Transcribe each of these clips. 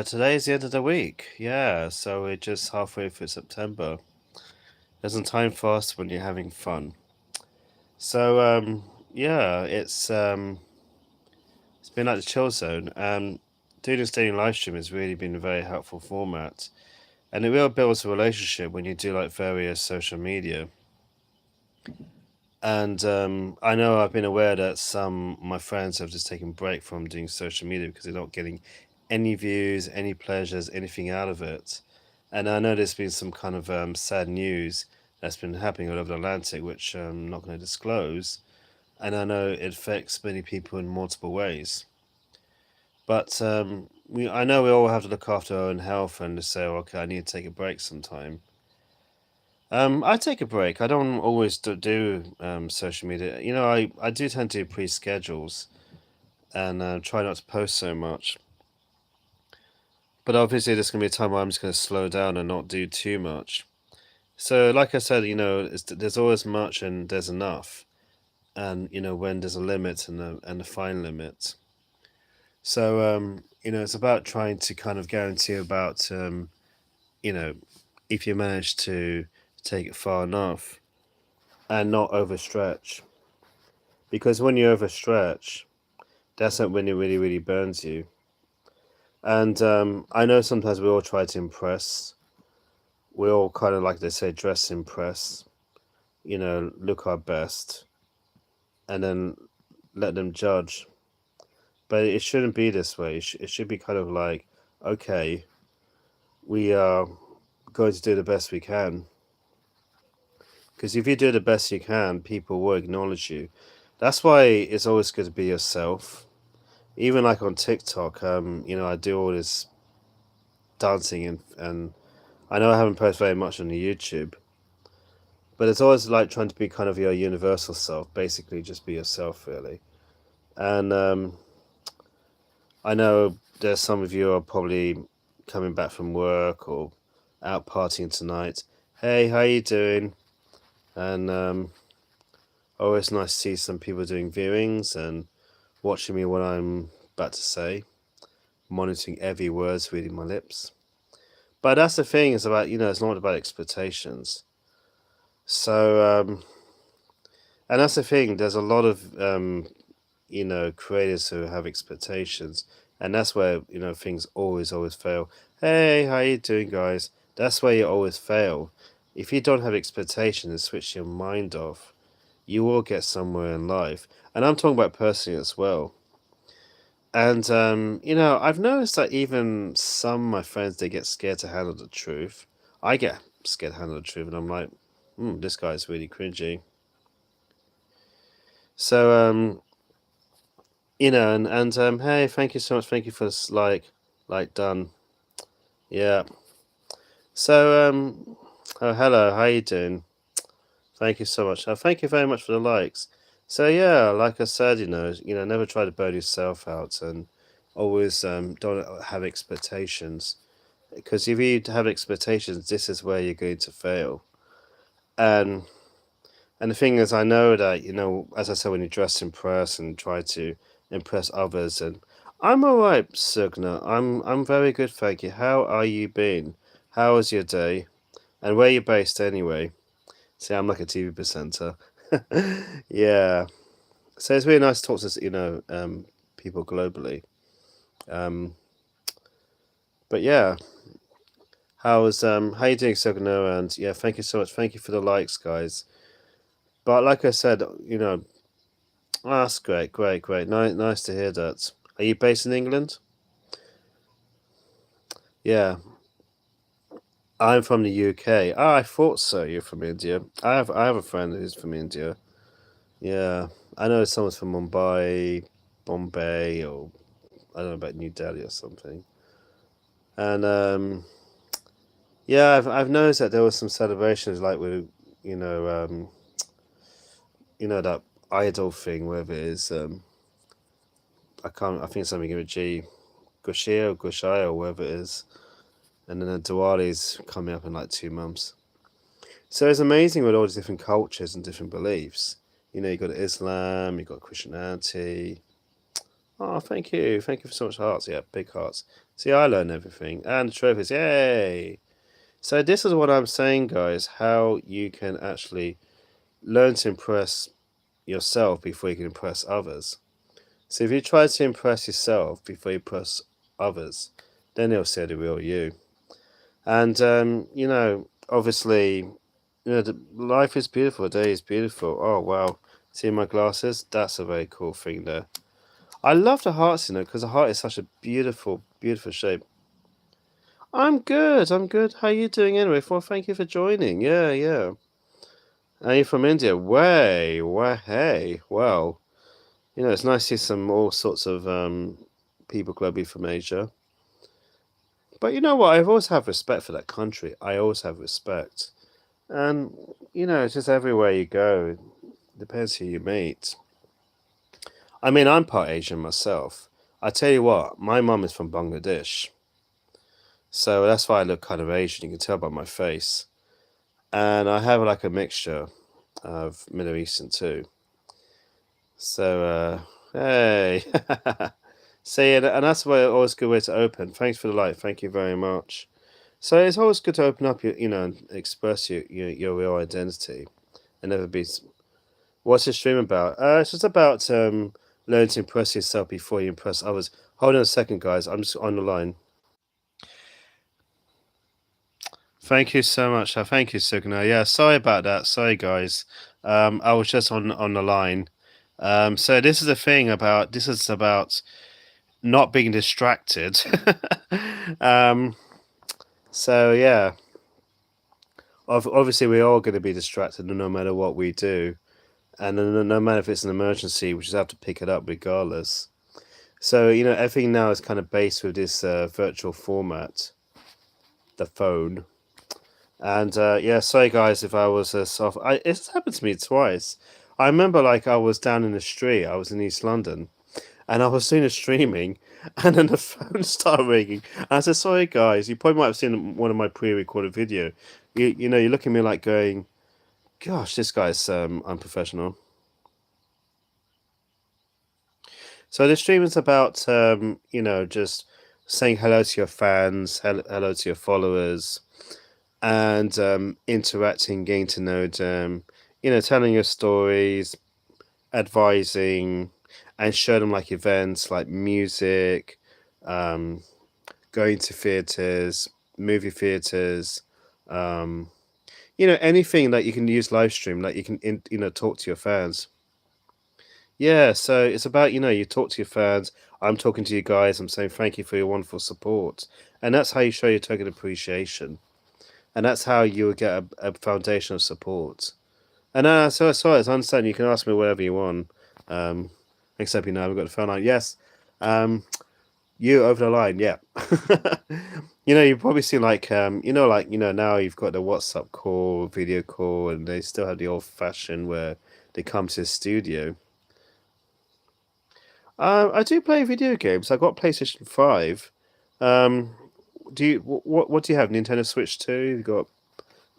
Today's the end of the week. Yeah, so we're just halfway through September. There's not time fast when you're having fun. So yeah, it's been like the chill zone. Doing this daily live stream has really been a very helpful format, and it really builds a relationship when you do like various social media. And I know I've been aware that some of my friends have just taken a break from doing social media because they're not getting any views, any pleasures, anything out of it. And I know there's been some kind of sad news that's been happening all over the Atlantic, which I'm not going to disclose. And I know it affects many people in multiple ways. But I know we all have to look after our own health and to say, okay, I need to take a break sometime. I take a break. I don't always do social media. I do tend to do pre-schedules and try not to post so much. But obviously, there's going to be a time where I'm just going to slow down and not do too much. So, like I said, there's always much and there's enough, and when there's a limit and a fine limit. So, it's about trying to kind of guarantee about, if you manage to take it far enough and not overstretch. Because when you overstretch, that's when it really, really burns you. And I know sometimes we all try to impress. We all kind of, like they say, dress to impress, look our best, and then let them judge. But it shouldn't be this way. It should be kind of like, okay, we are going to do the best we can. Because if you do the best you can, people will acknowledge you. That's why it's always good to be yourself. Even like on TikTok, I do all this dancing and I know I haven't posted very much on the YouTube, but it's always like trying to be kind of your universal self, basically just be yourself, really. And I know there's some of you are probably coming back from work or out partying tonight. Hey, how you doing? And always nice to see some people doing viewings and watching me what I'm about to say, monitoring every word, reading my lips. But that's the thing, is about, it's not about expectations. So, and that's the thing, there's a lot of, creators who have expectations, and that's where, things always fail. Hey, how you doing, guys? That's where you always fail. If you don't have expectations and switch your mind off, you will get somewhere in life. And I'm talking about personally as well. And, I've noticed that even some of my friends, they get scared to handle the truth. I get scared to handle the truth, and I'm like, this guy's really cringy. So, hey, thank you so much. Thank you for this like done. Yeah. So, oh, hello, how you doing? Thank you so much. Thank you very much for the likes. So yeah, like I said, never try to burn yourself out, and always don't have expectations, because if you have expectations, this is where you're going to fail. And the thing is, I know that, as I said, when you dress to impress and try to impress others, and I'm all right, Sugna. I'm very good, thank you. How are you been? How was your day? And where you based anyway? See, I'm like a TV presenter. Yeah. So it's really nice to talk to, people globally. Um, but yeah, how you doing, Sugno? And yeah, thank you so much. Thank you for the likes, guys. But like I said, that's great, great, great. Nice to hear that. Are you based in England? Yeah, I'm from the UK. Ah, I thought so. You're from India. I have a friend who's from India. Yeah, I know someone's from Bombay, or I don't know about New Delhi or something. And yeah, I've noticed that there was some celebrations like with you know um, that idol thing, whatever it is. I can't. I think it's something with a G, Gushia or Gushai or whatever it is. And then the Diwali's coming up in like 2 months. So it's amazing with all these different cultures and different beliefs. You got Islam, you got Christianity. Oh, thank you for so much hearts. Yeah, big hearts. See, I learn everything. And trophies, yay! So this is what I'm saying, guys, how you can actually learn to impress yourself before you can impress others. So if you try to impress yourself before you impress others, then they'll see the real you. And obviously, life is beautiful. The day is beautiful. Oh wow! See my glasses? That's a very cool thing there. I love the hearts, because the heart is such a beautiful, beautiful shape. I'm good. I'm good. How you doing anyway? Well, thank you for joining. Yeah, yeah. Are you from India? Way, way, hey. Well, it's nice to see some all sorts of people globally from Asia. But you know what? I've always had respect for that country. I always have respect. And, it's just everywhere you go. Depends who you meet. I mean, I'm part Asian myself. I tell you what, my mum is from Bangladesh. So that's why I look kind of Asian. You can tell by my face. And I have like a mixture of Middle Eastern too. So, hey. See, and that's why always a good way to open. Thanks for the light. Thank you very much. So it's always good to open up and express your real identity and never be. What's the stream about? It's just about learning to impress yourself before you impress others. Hold on a second, guys. I'm just on the line. Thank you so much. Thank you, Sugna. Yeah, sorry about that. Sorry, guys. I was just on the line. So this is the thing about this is about not being distracted. um, so yeah, obviously we're all going to be distracted no matter what we do, and no matter if it's an emergency, we just have to pick it up regardless. So everything now is kind of based with this virtual format, the phone. And yeah, sorry guys if I was soft. It's happened to me twice. I remember like I was down in the street. I was in East London, and I was doing a streaming, and then the phone started ringing. And I said, "Sorry guys, you probably might have seen one of my pre-recorded video. You look at me like going, gosh, this guy's unprofessional." So the stream is about just saying hello to your fans, hello to your followers, and interacting, getting to know them, telling your stories, advising, and show them like events like music, um, going to theaters, movie theaters, um, anything that you can use live stream, like you can talk to your fans. Yeah, so it's about, you talk to your fans. I'm talking to you guys. I'm saying thank you for your wonderful support. And that's how you show your token appreciation. And that's how you would get a foundation of support. And so as I understand, you can ask me whatever you want. Except, I've got the phone line. Yes. You over the line, yeah. You probably seen like now you've got the WhatsApp call, video call, and they still have the old fashioned where they come to the studio. I do play video games. I got PlayStation 5. Um, what do you have? Nintendo Switch 2? You got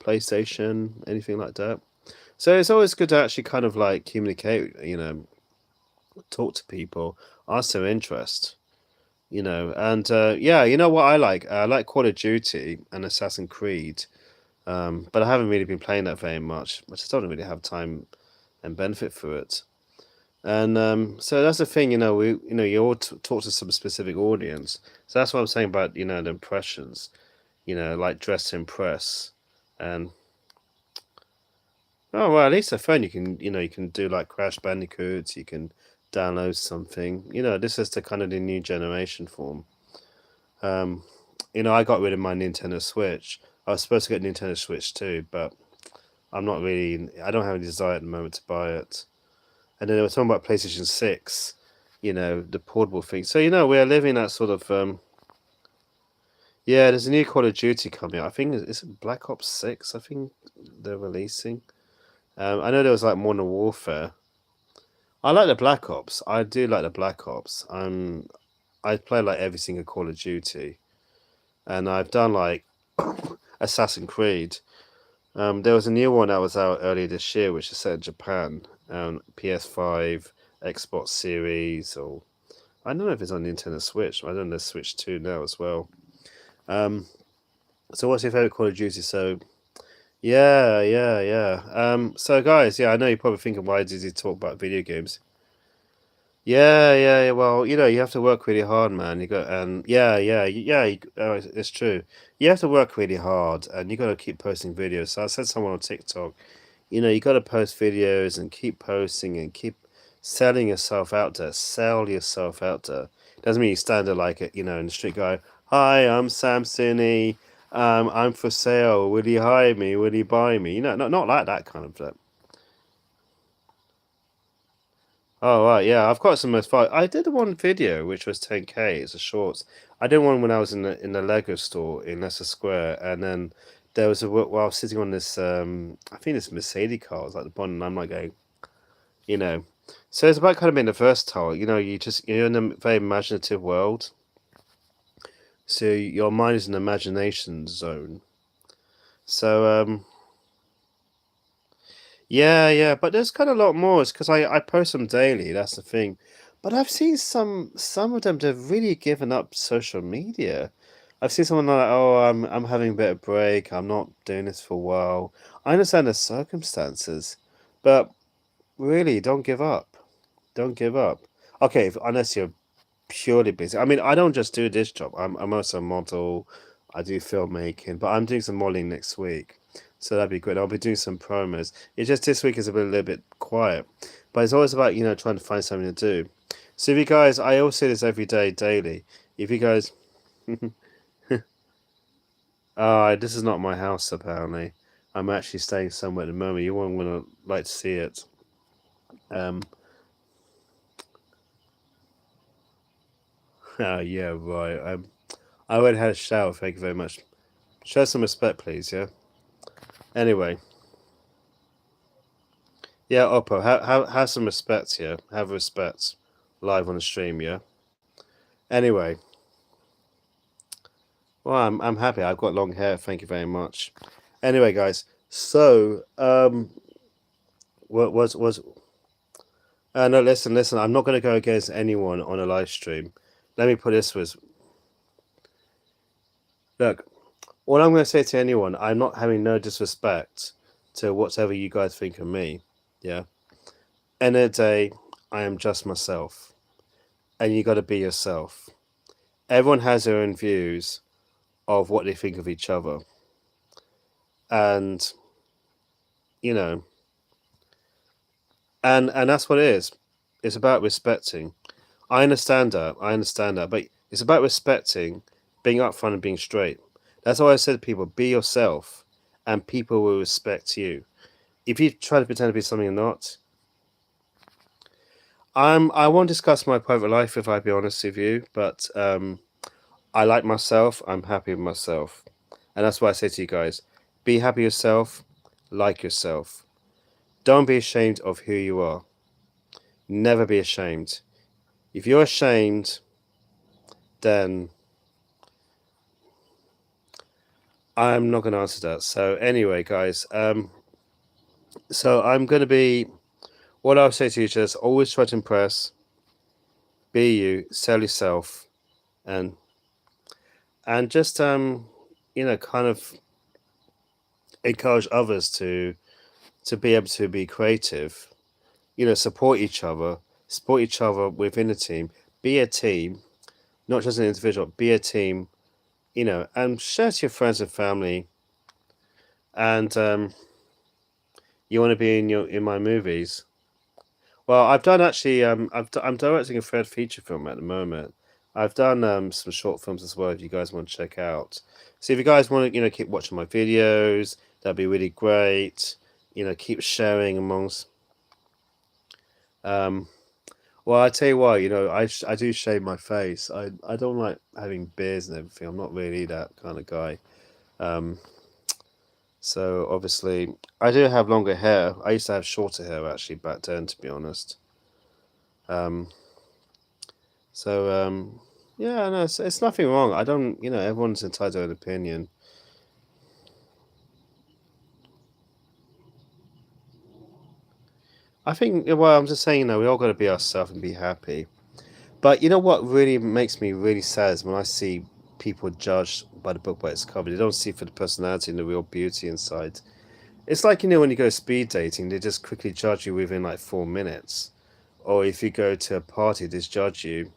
PlayStation? Anything like that? So it's always good to actually kind of like communicate, talk to people, ask their interest, and yeah, you know what I like? I like Call of Duty and Assassin's Creed, but I haven't really been playing that very much. I just don't really have time and benefit for it. And so that's the thing, you all talk to some specific audience. So that's what I'm saying about, the impressions, like dress to impress. And oh well, at least a phone you can do like Crash Bandicoots, you can download something. This is the kind of the new generation form. I got rid of my Nintendo Switch. I was supposed to get Nintendo Switch too, but I don't have any desire at the moment to buy it. And then they were talking about PlayStation 6, the portable thing. So, we're living that sort of yeah, there's a new Call of Duty coming out. I think it's Black Ops 6, I think they're releasing. I know there was like Modern Warfare. I like the Black Ops. I do like the Black Ops. I play like every single Call of Duty. And I've done like Assassin's Creed. There was a new one that was out earlier this year, which is set in Japan. PS5, Xbox Series, or I don't know if it's on Nintendo Switch. I don't know, there's Switch 2 now as well. So what's your favorite Call of Duty? So yeah. So guys, yeah, I know you're probably thinking, why did he talk about video games? Yeah. Well, you have to work really hard, man. You got it's true. You have to work really hard, and you got to keep posting videos. So I said someone on TikTok, you got to post videos and keep posting and keep selling yourself out there. Sell yourself out there. Doesn't mean you stand there like it, in the street go, "Hi, I'm Sam Suni. I'm for sale. Will you hire me? Will you buy me?" Not like that kind of. Oh right, yeah, I've got some most fun. I did one video which was 10K. It's a shorts. I did one when I was in the Lego store in Leicester Square, and then there was while I was sitting on this I think this Mercedes car was like the bond, and I'm like going, you know, so it's about kind of being versatile. You're in a very imaginative world, so your mind is an imagination zone. So yeah, but there's kind of a lot more. It's because I post them daily. That's the thing. But I've seen some of them, they've really given up social media. I've seen someone like, oh, I'm having a bit of break. I'm not doing this for a while. I understand the circumstances, but really, don't give up. Don't give up. Okay, unless you're purely busy. I mean, I don't just do this job. I'm also a model. I do filmmaking, but I'm doing some modeling next week, so that'd be great. I'll be doing some promos. It's just this week is a little bit quiet, but it's always about trying to find something to do. So if you guys, I always say this every day, daily. If you guys, this is not my house apparently. I'm actually staying somewhere at the moment. You won't want to like to see it. Um, oh yeah, right. I went and had a shower. Thank you very much. Show some respect, please. Yeah. Anyway, yeah, Oppo, have some respect here. Have respect, live on the stream. Yeah. Anyway, well, I'm happy. I've got long hair. Thank you very much. Anyway, guys. So what was no, listen. I'm not going to go against anyone on a live stream. Let me put this was look. All I'm going to say to anyone, I'm not having no disrespect to whatever you guys think of me. Yeah. End of the day, I am just myself, and you got to be yourself. Everyone has their own views of what they think of each other, and you know, and that's what it is. It's about respecting. I understand that, but it's about respecting, being upfront and being straight. That's why I said to people, be yourself, and people will respect you. If you try to pretend to be something you're not, I won't discuss my private life if I be honest with you, but I like myself. I'm happy with myself, and that's why I say to you guys: be happy yourself, like yourself. Don't be ashamed of who you are. Never be ashamed. If you're ashamed, then I'm not going to answer that. So anyway, guys, so I'm going to be. What I'll say to you is just always try to impress. Be you, sell yourself, and just kind of encourage others to be able to be creative. Support each other within a team. Be a team, not just an individual. Be a team, and share to your friends and family. And you want to be in my movies. Well, I've done actually. I'm directing a third feature film at the moment. I've done some short films as well. If you guys want to check out, so if you guys want to, keep watching my videos, that'd be really great. Keep sharing amongst. Um, well, I tell you what, I do shave my face. I don't like having beards and everything. I'm not really that kind of guy. Um, so obviously, I do have longer hair. I used to have shorter hair actually back then, to be honest. Um, so yeah, no, it's nothing wrong. I don't, everyone's entitled to an opinion. I think, well, I'm just saying, we all got to be ourselves and be happy. But you know what really makes me really sad is when I see people judged by the book by its cover. They don't see for the personality and the real beauty inside. It's like, when you go speed dating, they just quickly judge you within like 4 minutes. Or if you go to a party, they just judge you.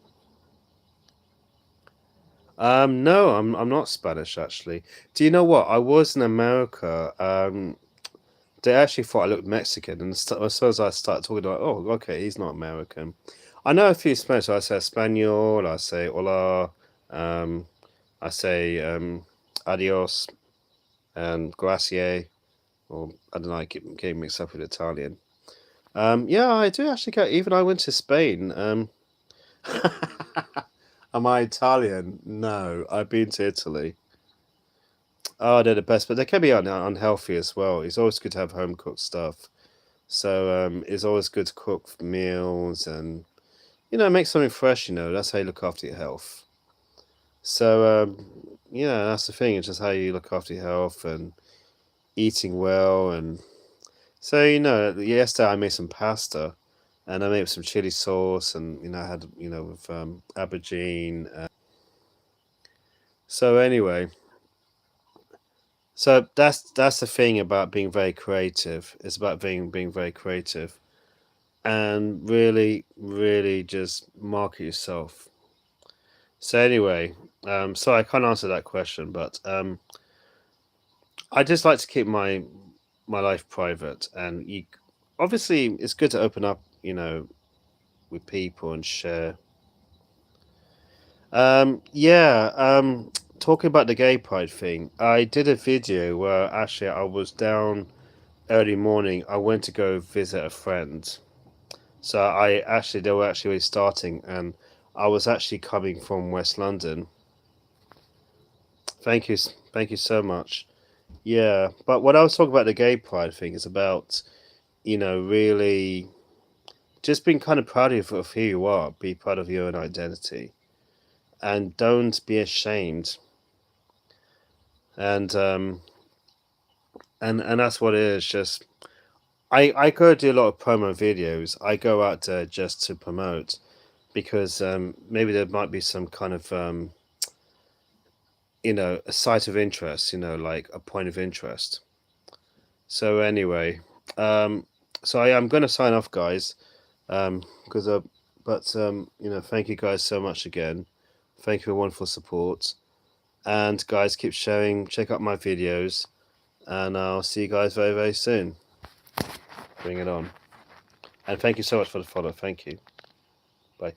No, I'm not Spanish actually. Do you know what? I was in America. They actually thought I looked Mexican, and as soon as I started talking, like, oh, okay, he's not American. I know a few Spanish. I say Espanol. I say hola. Um, I say adios and grazie. Or I don't know. I keep getting mixed up with Italian. Yeah, I do actually go. Even I went to Spain. Am I Italian? No, I've been to Italy. Oh, they're the best, but they can be unhealthy as well. It's always good to have home cooked stuff. So it's always good to cook meals and make something fresh. That's how you look after your health. So that's the thing. It's just how you look after your health and eating well. And so yesterday I made some pasta, and I made some chili sauce, and I had with aubergine. So anyway, so that's the thing about being very creative. It's about being very creative and really, really just market yourself. So anyway, so I can't answer that question, but I just like to keep my life private, and obviously it's good to open up, with people and share. Yeah. Talking about the gay pride thing, I did a video where actually I was down early morning. I went to go visit a friend. So they were actually starting, and I was actually coming from West London. Thank you so much. Yeah, but what I was talking about the gay pride thing is about, really just being kind of proud of who you are, be proud of your own identity, and don't be ashamed. And and that's what it is. Just I go do a lot of promo videos. I go out there just to promote because maybe there might be some kind of a site of interest, like a point of interest. So anyway, um, so I'm going to sign off, guys, because but thank you guys so much again. Thank you for wonderful support, and guys, keep sharing. Check out my videos, and I'll see you guys very very soon. Bring it on, and thank you so much for the follow. Thank you. Bye.